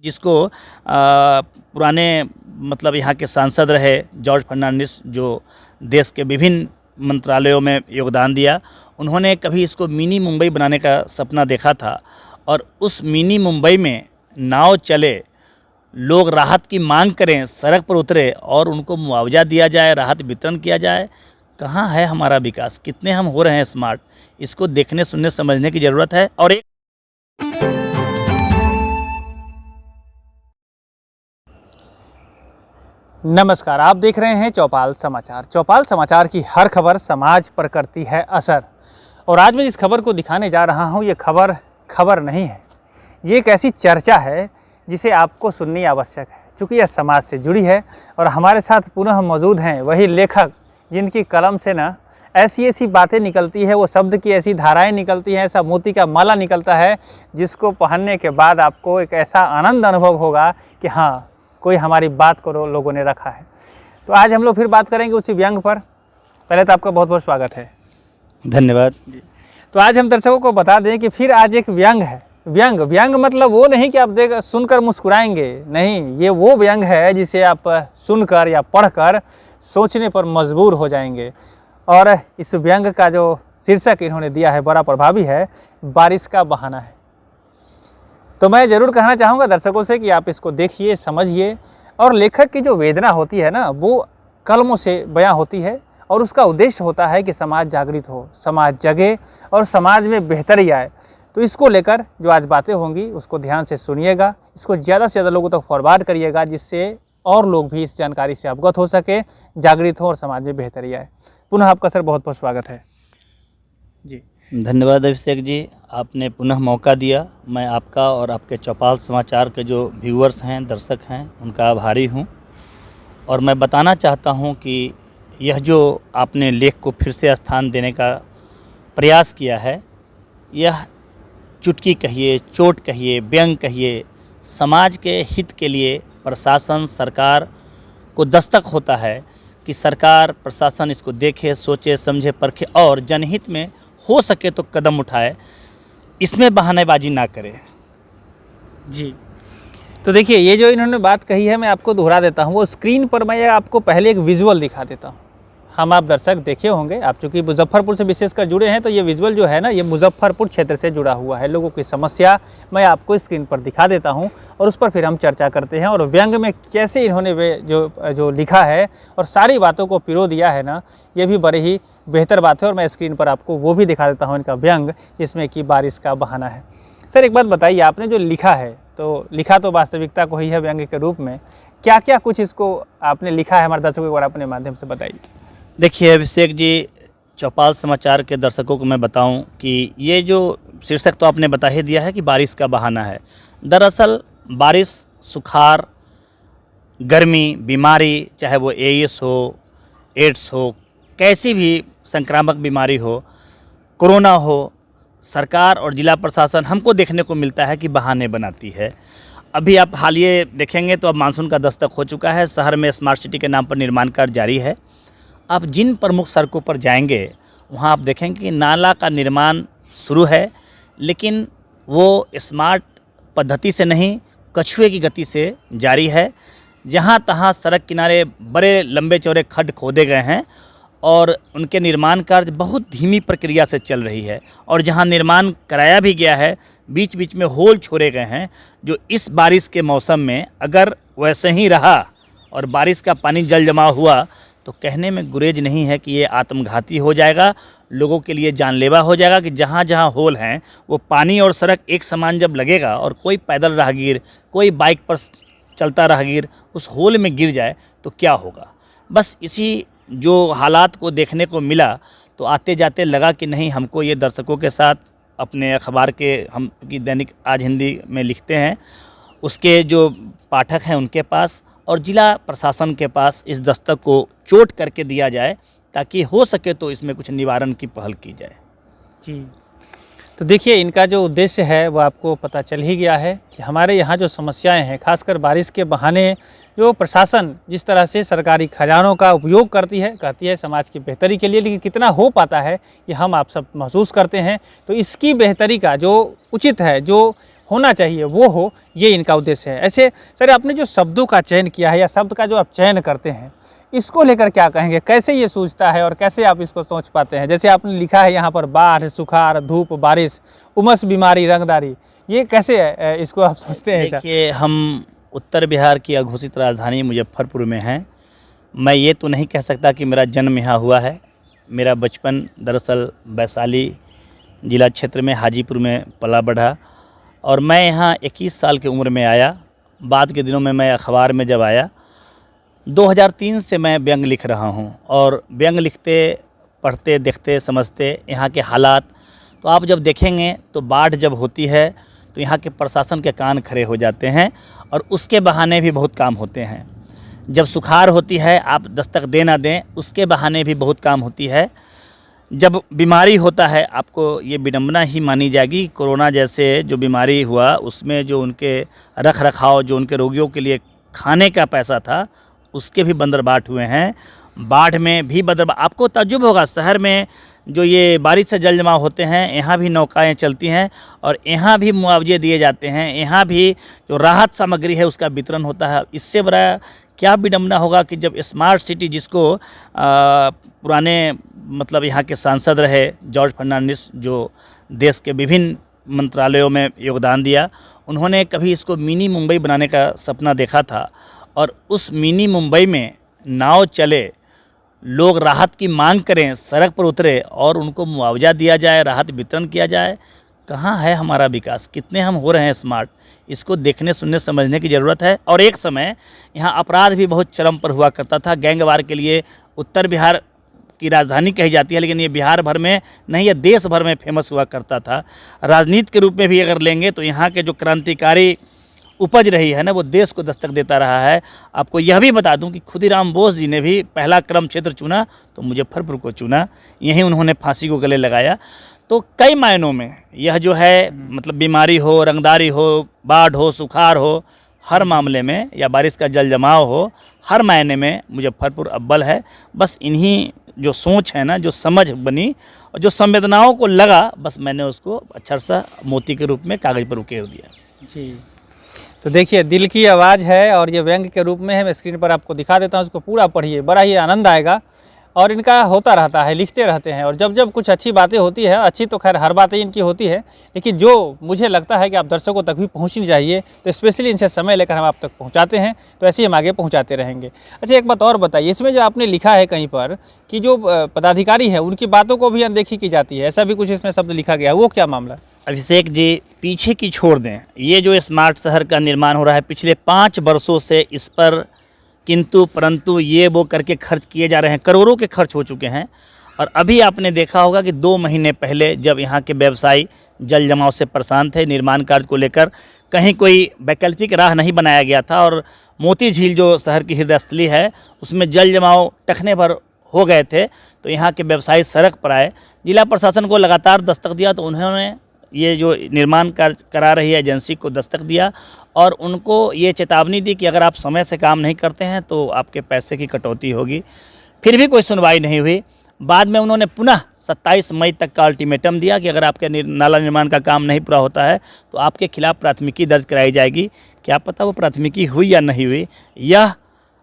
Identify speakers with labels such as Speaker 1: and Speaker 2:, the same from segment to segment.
Speaker 1: जिसको पुराने मतलब यहाँ के सांसद रहे जॉर्ज फर्नांडिस, जो देश के विभिन्न मंत्रालयों में योगदान दिया, उन्होंने कभी इसको मिनी मुंबई बनाने का सपना देखा था और उस मिनी मुंबई में नाव चले, लोग राहत की मांग करें, सड़क पर उतरे और उनको मुआवजा दिया जाए, राहत वितरण किया जाए। कहाँ है हमारा विकास? कितने हम हो रहे हैं स्मार्ट? इसको देखने, सुनने, समझने की ज़रूरत है। और एक
Speaker 2: नमस्कार, आप देख रहे हैं चौपाल समाचार। चौपाल समाचार की हर खबर समाज पर करती है असर। और आज मैं जिस खबर को दिखाने जा रहा हूं, ये खबर नहीं है, ये एक ऐसी चर्चा है जिसे आपको सुननी आवश्यक है, क्योंकि यह समाज से जुड़ी है। और हमारे साथ पुनः मौजूद हैं वही लेखक जिनकी कलम से ना ऐसी बातें निकलती है, वो शब्द की ऐसी धाराएं निकलती हैं, ऐसा मोती का माला निकलता है जिसको पहनने के बाद आपको एक ऐसा आनंद अनुभव होगा कि हाँ, कोई हमारी बात को लोगों ने रखा है। तो आज हम लोग फिर बात करेंगे उसी व्यंग पर। पहले तो आपका बहुत बहुत स्वागत है।
Speaker 1: धन्यवाद।
Speaker 2: तो आज हम दर्शकों को बता दें कि फिर आज एक व्यंग है। व्यंग मतलब वो नहीं कि आप सुनकर मुस्कुराएंगे, नहीं, ये वो व्यंग है जिसे आप सुनकर या पढ़कर सोचने पर मजबूर हो जाएंगे। और इस व्यंग का जो शीर्षक इन्होंने दिया है बड़ा प्रभावी है, बारिश का बहाना है। तो मैं ज़रूर कहना चाहूँगा दर्शकों से कि आप इसको देखिए, समझिए। और लेखक की जो वेदना होती है ना, वो कलमों से बयां होती है और उसका उद्देश्य होता है कि समाज जागृत हो, समाज जगे और समाज में बेहतरी आए। तो इसको लेकर जो आज बातें होंगी उसको ध्यान से सुनिएगा, इसको ज़्यादा से ज़्यादा लोगों तक फॉरवर्ड करिएगा, जिससे और लोग भी इस जानकारी से अवगत हो सके, जागृत हो और समाज में बेहतरी आए। पुनः आपका सर बहुत बहुत स्वागत है जी।
Speaker 1: धन्यवाद अभिषेक जी, आपने पुनः मौका दिया। मैं आपका और आपके चौपाल समाचार के जो व्यूअर्स हैं, दर्शक हैं, उनका आभारी हूं। और मैं बताना चाहता हूं कि यह जो आपने लेख को फिर से स्थान देने का प्रयास किया है, यह चुटकी कहिए, चोट कहिए, व्यंग कहिए, समाज के हित के लिए प्रशासन, सरकार को दस्तक होता है कि सरकार, प्रशासन इसको देखे, सोचे, समझे, परखे और जनहित में हो सके तो कदम उठाए, इसमें बहानेबाजी ना करे
Speaker 2: जी। तो देखिए, ये जो इन्होंने बात कही है, मैं आपको दोहरा देता हूँ। वो स्क्रीन पर मैं आपको पहले एक विजुअल दिखा देता हूँ। हम आप दर्शक देखे होंगे, आप चूँकि मुजफ्फरपुर से विशेषकर जुड़े हैं, तो ये विजुअल जो है ना, ये मुजफ्फरपुर क्षेत्र से जुड़ा हुआ है। लोगों की समस्या मैं आपको स्क्रीन पर दिखा देता हूँ और उस पर फिर हम चर्चा करते हैं। और व्यंग में कैसे इन्होंने जो लिखा है और सारी बातों को पिरो दिया है ना, ये भी बड़ी ही बेहतर बात है। और मैं स्क्रीन पर आपको वो भी दिखा देता हूँ, इनका व्यंग, जिसमें कि बारिश का बहाना है। सर, एक बात बताइए, आपने जो लिखा है, तो लिखा तो वास्तविकता को ही है व्यंग के रूप में, क्या क्या कुछ इसको आपने लिखा है, हमारे दर्शकों को एक बार अपने माध्यम से बताइए।
Speaker 1: देखिए अभिषेक जी, चौपाल समाचार के दर्शकों को मैं बताऊं कि ये जो शीर्षक तो आपने बता ही दिया है कि बारिश का बहाना है। दरअसल बारिश, सुखाड़, गर्मी, बीमारी, चाहे वो एईएस हो, एड्स हो, कैसी भी संक्रामक बीमारी हो, कोरोना हो, सरकार और जिला प्रशासन हमको देखने को मिलता है कि बहाने बनाती है। अभी आप हालिया देखेंगे तो अब मानसून का दस्तक हो चुका है। शहर में स्मार्ट सिटी के नाम पर निर्माण कार्य जारी है। आप जिन प्रमुख सड़कों पर जाएंगे वहाँ आप देखेंगे कि नाला का निर्माण शुरू है, लेकिन वो स्मार्ट पद्धति से नहीं, कछुए की गति से जारी है। जहाँ तहाँ सड़क किनारे बड़े लंबे चौड़े खड्ड खोदे गए हैं और उनके निर्माण कार्य बहुत धीमी प्रक्रिया से चल रही है। और जहाँ निर्माण कराया भी गया है, बीच बीच में होल छोड़े गए हैं, जो इस बारिश के मौसम में अगर वैसे ही रहा और बारिश का पानी जल जमा हुआ तो कहने में गुरेज नहीं है कि ये आत्मघाती हो जाएगा, लोगों के लिए जानलेवा हो जाएगा। कि जहाँ जहाँ होल हैं वो पानी और सड़क एक समान जब लगेगा और कोई पैदल राहगीर, कोई बाइक पर चलता राहगीर उस होल में गिर जाए तो क्या होगा। बस इसी जो हालात को देखने को मिला तो आते जाते लगा कि नहीं, हमको ये दर्शकों के साथ अपने अखबार के, हम की दैनिक आज हिंदी में लिखते हैं, उसके जो पाठक हैं उनके पास और जिला प्रशासन के पास इस दस्तक को चोट करके दिया जाए, ताकि हो सके तो इसमें कुछ निवारण की पहल की जाए
Speaker 2: जी। तो देखिए, इनका जो उद्देश्य है वो आपको पता चल ही गया है कि हमारे यहाँ जो समस्याएं हैं, खासकर बारिश के बहाने जो प्रशासन जिस तरह से सरकारी खजानों का उपयोग कहती है समाज की बेहतरी के लिए, लेकिन कितना हो पाता है ये हम आप सब महसूस करते हैं। तो इसकी बेहतरी का जो उचित है, जो होना चाहिए वो हो, ये इनका उद्देश्य है। ऐसे सर आपने जो शब्दों का चयन किया है या शब्द का जो आप चयन करते हैं, इसको लेकर क्या कहेंगे, कैसे ये सूझता है और कैसे आप इसको सोच पाते हैं? जैसे आपने लिखा है यहाँ पर बाढ़, सुखाड़, धूप, बारिश, उमस, बीमारी, रंगदारी, ये कैसे इसको आप सोचते हैं?
Speaker 1: देखिए, हम उत्तर बिहार की अघोषित राजधानी मुजफ्फरपुर में हैं। मैं ये तो नहीं कह सकता कि मेरा जन्म यहाँ हुआ है। मेरा बचपन दरअसल वैशाली जिला क्षेत्र में हाजीपुर में पला बढ़ा और मैं यहाँ 21 साल की उम्र में आया। बाद के दिनों में मैं अखबार में जब आया, 2003 से मैं व्यंग लिख रहा हूँ और व्यंग लिखते, पढ़ते, देखते, समझते यहाँ के हालात, तो आप जब देखेंगे तो बाढ़ जब होती है तो यहाँ के प्रशासन के कान खड़े हो जाते हैं और उसके बहाने भी बहुत काम होते हैं। जब सुखाड़ होती है, आप दस्तक दे ना दें, उसके बहाने भी बहुत काम होती है। जब बीमारी होता है, आपको ये विडंबना ही मानी जाएगी, कोरोना जैसे जो बीमारी हुआ उसमें जो उनके रख रखाव, जो उनके रोगियों के लिए खाने का पैसा था, उसके भी बंदरबाट हुए हैं। बाढ़ में भी आपको ताज्जुब होगा, शहर में जो ये बारिश से जल जमाव होते हैं, यहाँ भी नौकाएं चलती हैं और यहाँ भी मुआवजे दिए जाते हैं, यहाँ भी जो राहत सामग्री है उसका वितरण होता है। इससे बड़ा क्या विडंबना होगा कि जब स्मार्ट सिटी, जिसको पुराने मतलब यहाँ के सांसद रहे जॉर्ज फर्नांडिस, जो देश के विभिन्न मंत्रालयों में योगदान दिया, उन्होंने कभी इसको मिनी मुंबई बनाने का सपना देखा था और उस मिनी मुंबई में नाव चले, लोग राहत की मांग करें, सड़क पर उतरे और उनको मुआवजा दिया जाए, राहत वितरण किया जाए। कहाँ है हमारा विकास? कितने हम हो रहे हैं स्मार्ट? इसको देखने, सुनने, समझने की ज़रूरत है। और एक समय यहाँ अपराध भी बहुत चरम पर हुआ करता था। गैंगवार के लिए उत्तर बिहार की राजधानी कही जाती है, लेकिन ये बिहार भर में नहीं, ये देश भर में फेमस हुआ करता था। राजनीति के रूप में भी अगर लेंगे तो यहाँ के जो क्रांतिकारी उपज रही है ना, वो देश को दस्तक देता रहा है। आपको यह भी बता दूं कि खुदीराम बोस जी ने भी पहला क्रम क्षेत्र चुना तो मुजफ्फरपुर को चुना, यहीं उन्होंने फांसी को गले लगाया। तो कई मायनों में यह जो है, मतलब बीमारी हो, रंगदारी हो, बाढ़ हो, सुखाड़ हो, हर मामले में, या बारिश का जल जमाव हो, हर मायने में मुजफ्फरपुर अव्वल है। बस इन्हीं जो सोच है ना, जो समझ बनी और जो संवेदनाओं को लगा, बस मैंने उसको अक्षर सा मोती के रूप में कागज़ पर उकेर दिया।
Speaker 2: जी, तो देखिए दिल की आवाज़ है और ये व्यंग के रूप में है। मैं स्क्रीन पर आपको दिखा देता हूँ, उसको पूरा पढ़िए, बड़ा ही आनंद आएगा। और इनका होता रहता है, लिखते रहते हैं और जब जब कुछ अच्छी बातें होती है, अच्छी तो खैर हर बातें इनकी होती है, लेकिन जो मुझे लगता है कि आप दर्शकों तक भी पहुंचनी चाहिए, तो स्पेशली इनसे समय लेकर हम आप तक पहुंचाते हैं, तो ऐसे ही हम आगे पहुंचाते रहेंगे। अच्छा, एक बात और बताइए, इसमें जो आपने लिखा है कहीं पर कि जो पदाधिकारी है उनकी बातों को भी अनदेखी की जाती है, ऐसा भी कुछ इसमें शब्द लिखा गया है, वो क्या मामला है?
Speaker 1: अभिषेक जी, पीछे की छोड़ दें, ये जो स्मार्ट शहर का निर्माण हो रहा है पिछले 5 वर्षों से, इस पर किंतु परंतु ये वो करके खर्च किए जा रहे हैं, करोड़ों के खर्च हो चुके हैं। और अभी आपने देखा होगा कि 2 महीने पहले जब यहाँ के व्यवसायी जल जमाव से परेशान थे, निर्माण कार्य को लेकर कहीं कोई वैकल्पिक राह नहीं बनाया गया था और मोती झील जो शहर की हृदयस्थली है उसमें जल जमाव टखने भर हो गए थे, तो यहाँ के व्यवसायी सड़क पर आए। जिला प्रशासन को लगातार दस्तक दिया तो उन्होंने ये जो निर्माण कार्य करा रही एजेंसी को दस्तक दिया और उनको ये चेतावनी दी कि अगर आप समय से काम नहीं करते हैं तो आपके पैसे की कटौती होगी। फिर भी कोई सुनवाई नहीं हुई। बाद में उन्होंने पुनः 27 मई तक का अल्टीमेटम दिया कि अगर आपके नाला निर्माण का काम नहीं पूरा होता है तो आपके खिलाफ प्राथमिकी दर्ज कराई जाएगी। क्या पता वो प्राथमिकी हुई या नहीं हुई, यह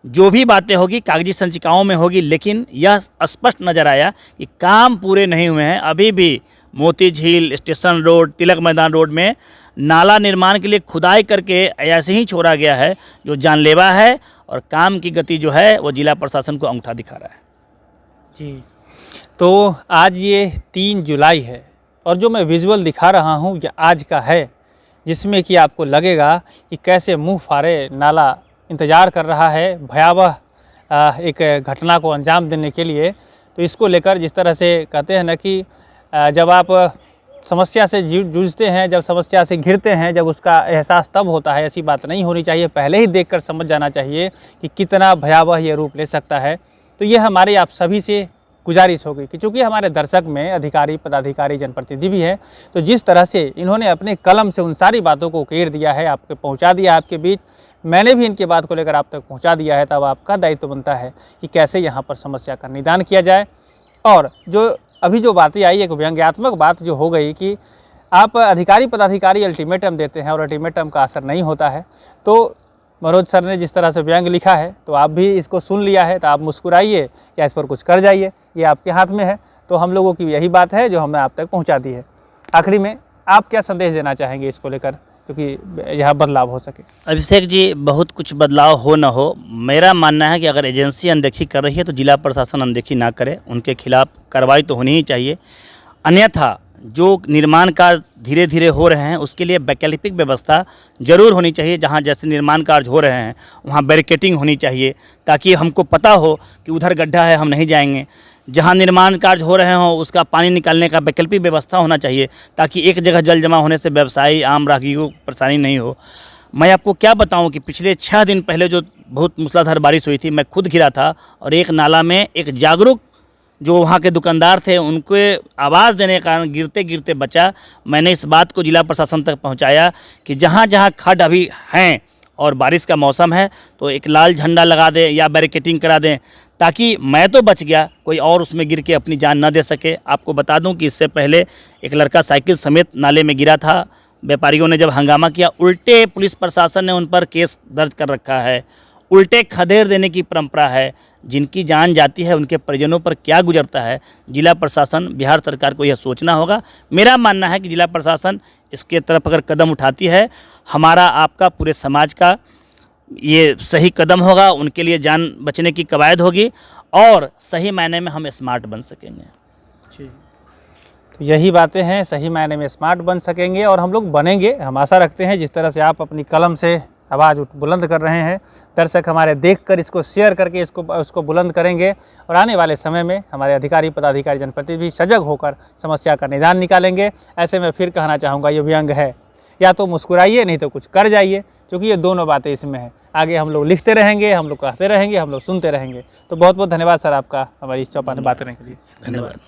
Speaker 1: जो भी बातें होगी कागजी संचिकाओं में होगी, लेकिन यह स्पष्ट नज़र आया कि काम पूरे नहीं हुए हैं। अभी भी मोती झील, स्टेशन रोड, तिलक मैदान रोड में नाला निर्माण के लिए खुदाई करके ऐसे ही छोड़ा गया है जो जानलेवा है और काम की गति जो है वो जिला प्रशासन को अंगूठा दिखा रहा है।
Speaker 2: जी, तो आज ये 3 जुलाई है और जो मैं विजुअल दिखा रहा हूँ ये आज का है, जिसमें कि आपको लगेगा कि कैसे मुँह फाड़े नाला इंतज़ार कर रहा है भयावह एक घटना को अंजाम देने के लिए। तो इसको लेकर जिस तरह से कहते हैं ना कि जब आप समस्या से जूझते हैं, जब समस्या से घिरते हैं, जब उसका एहसास तब होता है, ऐसी बात नहीं होनी चाहिए, पहले ही देखकर समझ जाना चाहिए कि कितना भयावह ये रूप ले सकता है। तो ये हमारी आप सभी से गुजारिश होगी कि चूँकि हमारे दर्शक में अधिकारी, पदाधिकारी, जनप्रतिनिधि भी है, तो जिस तरह से इन्होंने अपने कलम से उन सारी बातों को उकेर दिया है, आपको पहुँचा दिया आपके बीच, मैंने भी इनकी बात को लेकर आप तक पहुँचा दिया है, तब आपका दायित्व बनता है कि कैसे यहाँ पर समस्या का निदान किया जाए। और जो अभी जो बातें आई, एक व्यंग्यात्मक बात जो हो गई कि आप अधिकारी पदाधिकारी अल्टीमेटम देते हैं और अल्टीमेटम का असर नहीं होता है, तो मनोज सर ने जिस तरह से व्यंग लिखा है तो आप भी इसको सुन लिया है, तो आप मुस्कुराइए या इस पर कुछ कर जाइए, ये आपके हाथ में है। तो हम लोगों की यही बात है जो हमने आप तक पहुंचा दी है। आखिरी में आप क्या संदेश देना चाहेंगे इसको लेकर, क्योंकि यह बदलाव हो सके?
Speaker 1: अभिषेक जी, बहुत कुछ बदलाव हो ना हो, मेरा मानना है कि अगर एजेंसी अनदेखी कर रही है तो जिला प्रशासन अनदेखी ना करे, उनके खिलाफ कार्रवाई तो होनी ही चाहिए। अन्यथा जो निर्माण कार्य धीरे धीरे हो रहे हैं उसके लिए वैकल्पिक व्यवस्था जरूर होनी चाहिए। जहां जैसे निर्माण कार्य हो रहे हैं वहां बैरिकेटिंग होनी चाहिए, ताकि हमको पता हो कि उधर गड्ढा है, हम नहीं जाएंगे। जहां निर्माण कार्य हो रहे हों उसका पानी निकालने का वैकल्पिक व्यवस्था होना चाहिए, ताकि एक जगह जल जमा होने से व्यवसायी आम राहगीरों को परेशानी नहीं हो। मैं आपको क्या बताऊं कि पिछले 6 दिन पहले जो बहुत मूसलाधार बारिश हुई थी, मैं खुद घिरा था और एक नाला में एक जागरूक जो वहाँ के दुकानदार थे उनको आवाज़ देने के कारण गिरते गिरते बचा। मैंने इस बात को जिला प्रशासन तक पहुँचाया कि जहाँ जहाँ खड्ड अभी हैं और बारिश का मौसम है तो एक लाल झंडा लगा दें या बैरिकेटिंग करा दें, ताकि मैं तो बच गया, कोई और उसमें गिर के अपनी जान न दे सके। आपको बता दूं कि इससे पहले एक लड़का साइकिल समेत नाले में गिरा था। व्यापारियों ने जब हंगामा किया, उल्टे पुलिस प्रशासन ने उन पर केस दर्ज कर रखा है। उल्टे खदेड़ देने की परंपरा है। जिनकी जान जाती है उनके परिजनों पर क्या गुजरता है, जिला प्रशासन, बिहार सरकार को यह सोचना होगा। मेरा मानना है कि जिला प्रशासन इसके तरफ अगर कदम उठाती है, हमारा आपका पूरे समाज का ये सही कदम होगा, उनके लिए जान बचने की कवायद होगी और सही मायने में हम स्मार्ट बन सकेंगे।
Speaker 2: तो यही बातें हैं, सही मायने में स्मार्ट बन सकेंगे और हम लोग बनेंगे। हम आशा रखते हैं जिस तरह से आप अपनी कलम से आवाज़ बुलंद कर रहे हैं, दर्शक हमारे देखकर इसको शेयर करके उसको बुलंद करेंगे और आने वाले समय में हमारे अधिकारी पदाधिकारी जनप्रतिनिधि भी सजग होकर समस्या का निदान निकालेंगे। ऐसे में फिर कहना चाहूँगा, ये व्यंग है, या तो मुस्कुराइए नहीं तो कुछ कर जाइए, क्योंकि ये दोनों बातें इसमें हैं। आगे हम लोग लिखते रहेंगे, हम लोग कहते रहेंगे, हम लोग सुनते रहेंगे। तो बहुत बहुत धन्यवाद सर आपका हमारी इस चौपाल में बात करने के लिए।
Speaker 1: धन्यवाद।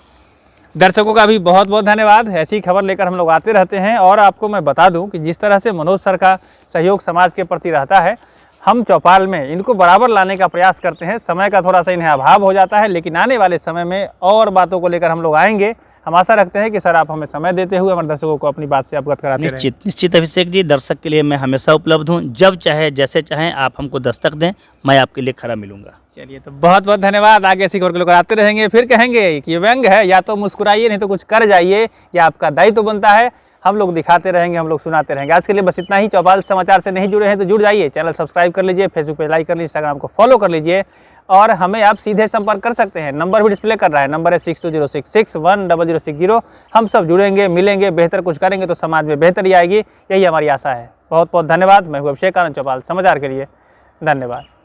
Speaker 2: दर्शकों का भी बहुत बहुत धन्यवाद। ऐसी खबर लेकर हम लोग आते रहते हैं और आपको मैं बता दूं कि जिस तरह से मनोज सर का सहयोग समाज के प्रति रहता है, हम चौपाल में इनको बराबर लाने का प्रयास करते हैं। समय का थोड़ा सा इन्हें अभाव हो जाता है, लेकिन आने वाले समय में और बातों को लेकर हम लोग आएंगे। हम आशा रखते हैं कि सर आप हमें समय देते हुए हमारे दर्शकों को अपनी बात से अवगत कराते रहें।
Speaker 1: निश्चित अभिषेक जी, दर्शक के लिए मैं हमेशा उपलब्ध हूँ। जब चाहे जैसे चाहें आप हमको दस्तक दें, मैं आपके लिए खड़ा मिलूंगा।
Speaker 2: चलिए, तो बहुत बहुत धन्यवाद। आगे ऐसी खबर को लेकर आते रहेंगे। फिर कहेंगे कि ये व्यंग है, या तो मुस्कुराइए नहीं तो कुछ कर जाइए, या आपका दायित्व बनता है। हम लोग दिखाते रहेंगे, हम लोग सुनाते रहेंगे। आज के लिए बस इतना ही। चौपाल समाचार से नहीं जुड़े हैं तो जुड़ जाइए, चैनल सब्सक्राइब कर लीजिए, फेसबुक पे लाइक कर लीजिए, इंस्टाग्राम को फॉलो कर लीजिए और हमें आप सीधे संपर्क कर सकते हैं। नंबर भी डिस्प्ले कर रहा है, नंबर है 6206610060। हम सब जुड़ेंगे, मिलेंगे, बेहतर कुछ करेंगे तो समाज में बेहतरी आएगी, यही हमारी आशा है। बहुत बहुत धन्यवाद। मैं हूं अभिषेक आनंद, चौपाल समाचार के लिए। धन्यवाद।